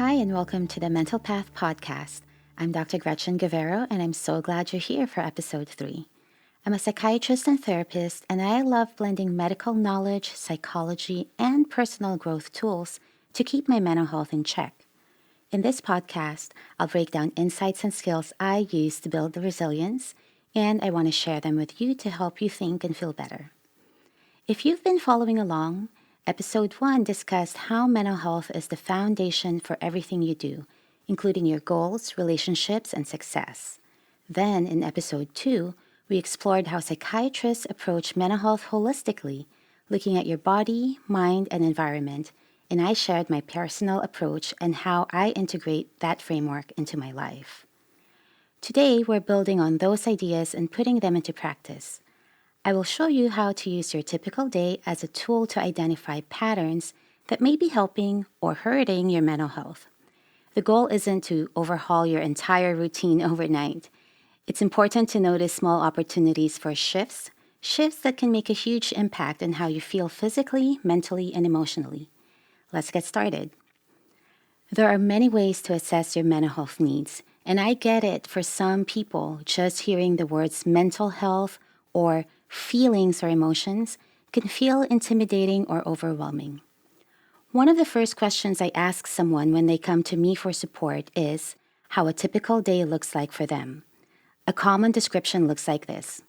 Hi, and welcome to the Mental Path Podcast. I'm Dr. Gretchen Gavero, and I'm so glad you're here for episode 3. I'm a psychiatrist and therapist, and I love blending medical knowledge, psychology, and personal growth tools to keep my mental health in check. In this podcast, I'll break down insights and skills I use to build the resilience, and I want to share them with you to help you think and feel better. If you've been following along, Episode 1 discussed how mental health is the foundation for everything you do, including your goals, relationships, and success. Then, in Episode 2, we explored how psychiatrists approach mental health holistically, looking at your body, mind, and environment, and I shared my personal approach and how I integrate that framework into my life. Today, we're building on those ideas and putting them into practice. I will show you how to use your typical day as a tool to identify patterns that may be helping or hurting your mental health. The goal isn't to overhaul your entire routine overnight. It's important to notice small opportunities for shifts that can make a huge impact on how you feel physically, mentally, and emotionally. Let's get started. There are many ways to assess your mental health needs, and I get it for some people, just hearing the words mental health or feelings or emotions can feel intimidating or overwhelming. One of the first questions I ask someone when they come to me for support is how a typical day looks like for them. A common description looks like this: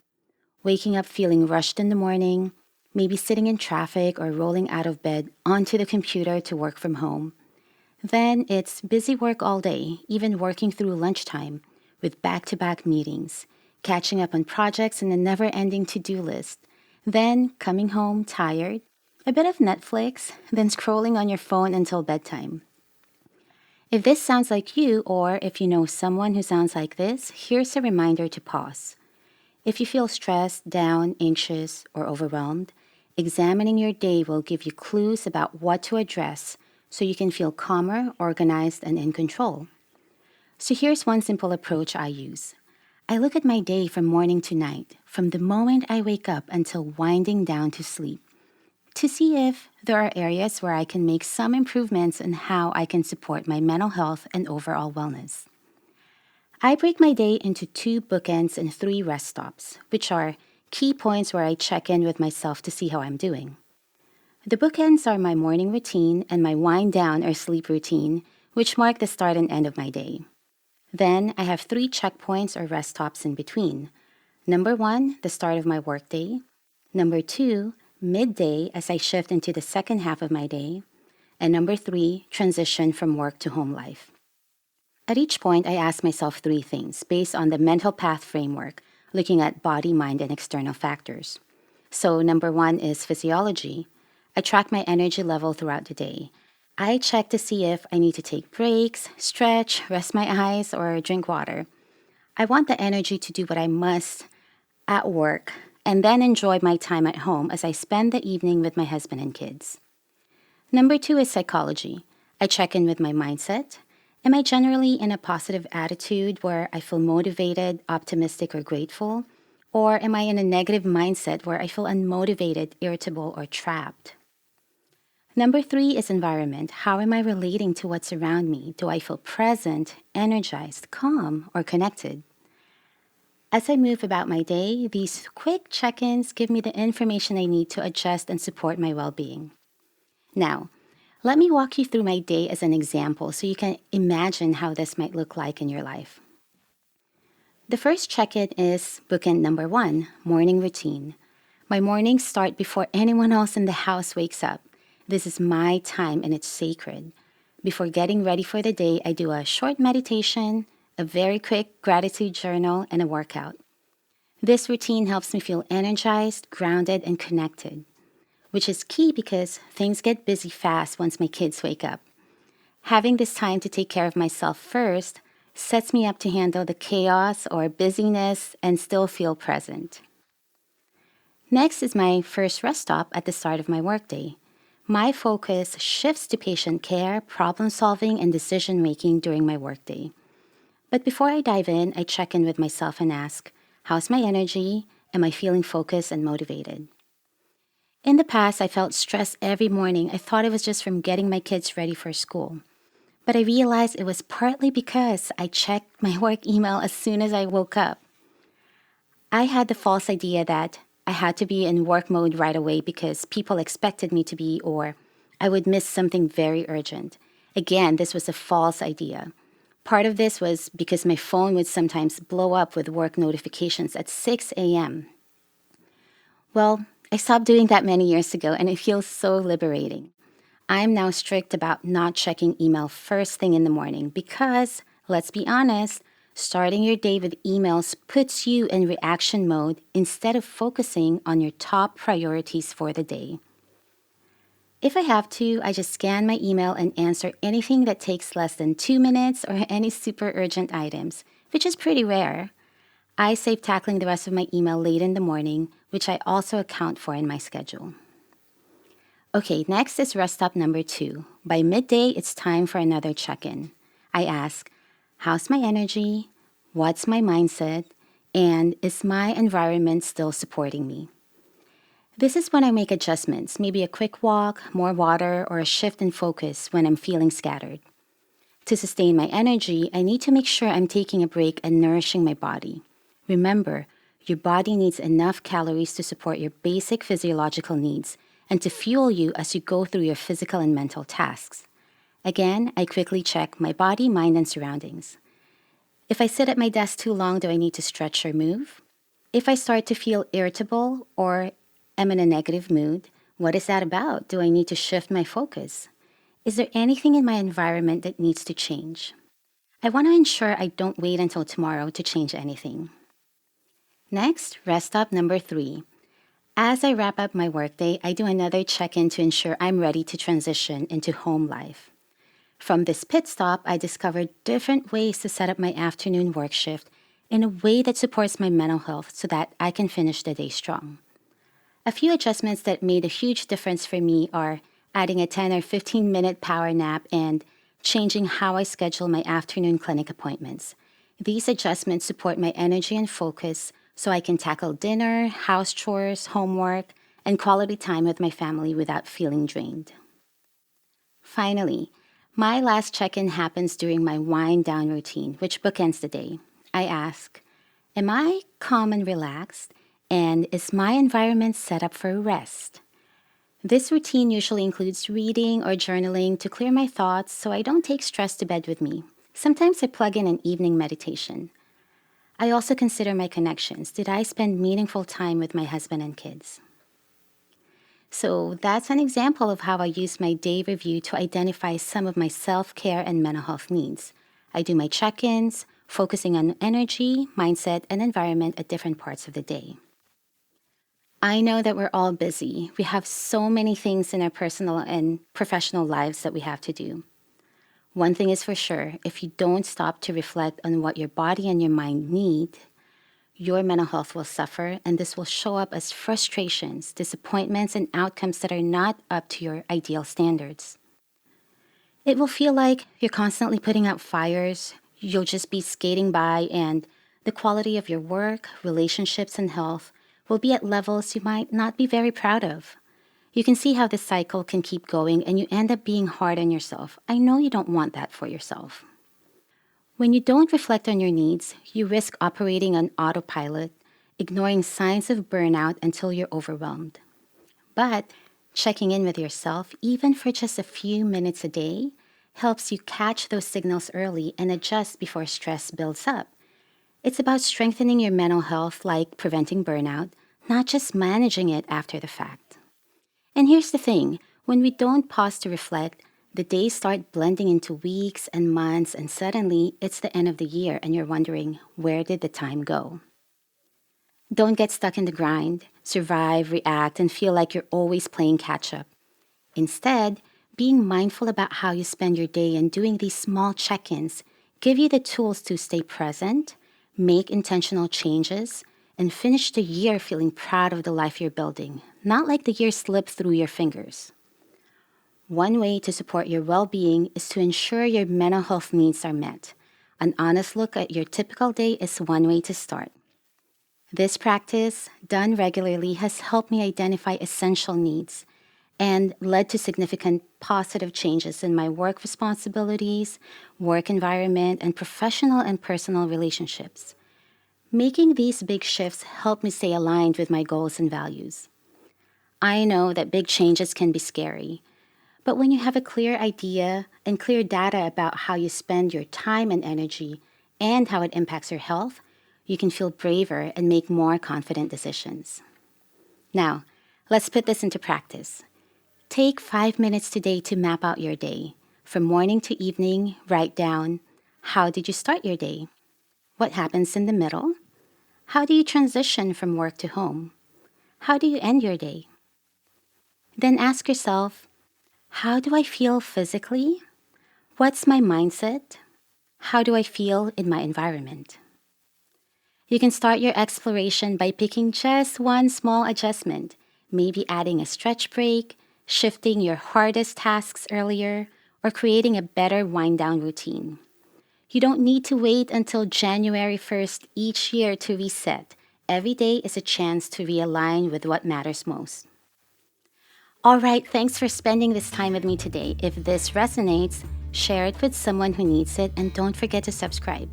waking up feeling rushed in the morning, maybe sitting in traffic or rolling out of bed onto the computer to work from home. Then it's busy work all day, even working through lunchtime with back-to-back meetings, catching up on projects and a never-ending to-do list, then coming home tired, a bit of Netflix, then scrolling on your phone until bedtime. If this sounds like you, or if you know someone who sounds like this, here's a reminder to pause. If you feel stressed, down, anxious, or overwhelmed, examining your day will give you clues about what to address so you can feel calmer, organized, and in control. So here's one simple approach I use. I look at my day from morning to night, from the moment I wake up until winding down to sleep, to see if there are areas where I can make some improvements in how I can support my mental health and overall wellness. I break my day into 2 bookends and 3 rest stops, which are key points where I check in with myself to see how I'm doing. The bookends are my morning routine and my wind down or sleep routine, which mark the start and end of my day. Then I have 3 checkpoints or rest stops in between. Number 1, the start of my workday. Number 2, midday as I shift into the second half of my day. And number 3, transition from work to home life. At each point, I ask myself 3 things based on the mental path framework, looking at body, mind, and external factors. So number 1 is physiology. I track my energy level throughout the day. I check to see if I need to take breaks, stretch, rest my eyes, or drink water. I want the energy to do what I must at work and then enjoy my time at home as I spend the evening with my husband and kids. Number 2 is psychology. I check in with my mindset. Am I generally in a positive attitude where I feel motivated, optimistic, or grateful? Or am I in a negative mindset where I feel unmotivated, irritable, or trapped? Number 3 is environment. How am I relating to what's around me? Do I feel present, energized, calm, or connected? As I move about my day, these quick check-ins give me the information I need to adjust and support my well-being. Now, let me walk you through my day as an example so you can imagine how this might look like in your life. The first check-in is bookend number 1, morning routine. My mornings start before anyone else in the house wakes up. This is my time and it's sacred. Before getting ready for the day, I do a short meditation, a very quick gratitude journal, and a workout. This routine helps me feel energized, grounded, and connected, which is key because things get busy fast once my kids wake up. Having this time to take care of myself first sets me up to handle the chaos or busyness and still feel present. Next is my first rest stop at the start of my workday. My focus shifts to patient care, problem solving, and decision making during my workday. But before I dive in, I check in with myself and ask, how's my energy? Am I feeling focused and motivated? In the past, I felt stressed every morning. I thought it was just from getting my kids ready for school. But I realized it was partly because I checked my work email as soon as I woke up. I had the false idea that I had to be in work mode right away because people expected me to be, or I would miss something very urgent. Again, this was a false idea. Part of this was because my phone would sometimes blow up with work notifications at 6 a.m. Well, I stopped doing that many years ago, and it feels so liberating. I'm now strict about not checking email first thing in the morning because, let's be honest, starting your day with emails puts you in reaction mode instead of focusing on your top priorities for the day. If I have to, I just scan my email and answer anything that takes less than 2 minutes or any super urgent items, which is pretty rare. I save tackling the rest of my email late in the morning, which I also account for in my schedule. Okay, next is rest stop number 2. By midday, it's time for another check-in. I ask, how's my energy? What's my mindset? And is my environment still supporting me? This is when I make adjustments, maybe a quick walk, more water, or a shift in focus when I'm feeling scattered. To sustain my energy, I need to make sure I'm taking a break and nourishing my body. Remember, your body needs enough calories to support your basic physiological needs and to fuel you as you go through your physical and mental tasks. Again, I quickly check my body, mind, and surroundings. If I sit at my desk too long, do I need to stretch or move? If I start to feel irritable or am in a negative mood, what is that about? Do I need to shift my focus? Is there anything in my environment that needs to change? I want to ensure I don't wait until tomorrow to change anything. Next, rest stop number 3. As I wrap up my workday, I do another check-in to ensure I'm ready to transition into home life. From this pit stop, I discovered different ways to set up my afternoon work shift in a way that supports my mental health so that I can finish the day strong. A few adjustments that made a huge difference for me are adding a 10 or 15-minute power nap and changing how I schedule my afternoon clinic appointments. These adjustments support my energy and focus so I can tackle dinner, house chores, homework, and quality time with my family without feeling drained. Finally, my last check-in happens during my wind-down routine, which bookends the day. I ask, am I calm and relaxed? And is my environment set up for rest? This routine usually includes reading or journaling to clear my thoughts so I don't take stress to bed with me. Sometimes I plug in an evening meditation. I also consider my connections. Did I spend meaningful time with my husband and kids? So that's an example of how I use my day review to identify some of my self-care and mental health needs. I do my check-ins, focusing on energy, mindset, and environment at different parts of the day. I know that we're all busy. We have so many things in our personal and professional lives that we have to do. One thing is for sure, if you don't stop to reflect on what your body and your mind need, your mental health will suffer, and this will show up as frustrations, disappointments, and outcomes that are not up to your ideal standards. It will feel like you're constantly putting out fires, you'll just be skating by, and the quality of your work, relationships, and health will be at levels you might not be very proud of. You can see how this cycle can keep going and you end up being hard on yourself. I know you don't want that for yourself. When you don't reflect on your needs, you risk operating on autopilot, ignoring signs of burnout until you're overwhelmed. But checking in with yourself, even for just a few minutes a day, helps you catch those signals early and adjust before stress builds up. It's about strengthening your mental health, like preventing burnout, not just managing it after the fact. And here's the thing, when we don't pause to reflect, the days start blending into weeks and months, and suddenly it's the end of the year and you're wondering, where did the time go? Don't get stuck in the grind, survive, react, and feel like you're always playing catch up. Instead, being mindful about how you spend your day and doing these small check-ins give you the tools to stay present, make intentional changes, and finish the year feeling proud of the life you're building, not like the year slipped through your fingers. One way to support your well-being is to ensure your mental health needs are met. An honest look at your typical day is one way to start. This practice, done regularly, has helped me identify essential needs and led to significant positive changes in my work responsibilities, work environment, and professional and personal relationships. Making these big shifts helped me stay aligned with my goals and values. I know that big changes can be scary, but when you have a clear idea and clear data about how you spend your time and energy and how it impacts your health, you can feel braver and make more confident decisions. Now, let's put this into practice. Take 5 minutes today to map out your day. From morning to evening, write down, how did you start your day? What happens in the middle? How do you transition from work to home? How do you end your day? Then ask yourself, how do I feel physically? What's my mindset? How do I feel in my environment? You can start your exploration by picking just one small adjustment, maybe adding a stretch break, shifting your hardest tasks earlier, or creating a better wind-down routine. You don't need to wait until January 1st each year to reset. Every day is a chance to realign with what matters most. All right, thanks for spending this time with me today. If this resonates, share it with someone who needs it, and don't forget to subscribe.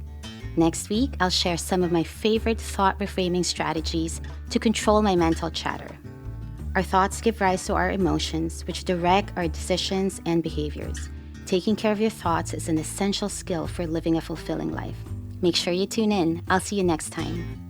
Next week, I'll share some of my favorite thought reframing strategies to control my mental chatter. Our thoughts give rise to our emotions, which direct our decisions and behaviors. Taking care of your thoughts is an essential skill for living a fulfilling life. Make sure you tune in. I'll see you next time.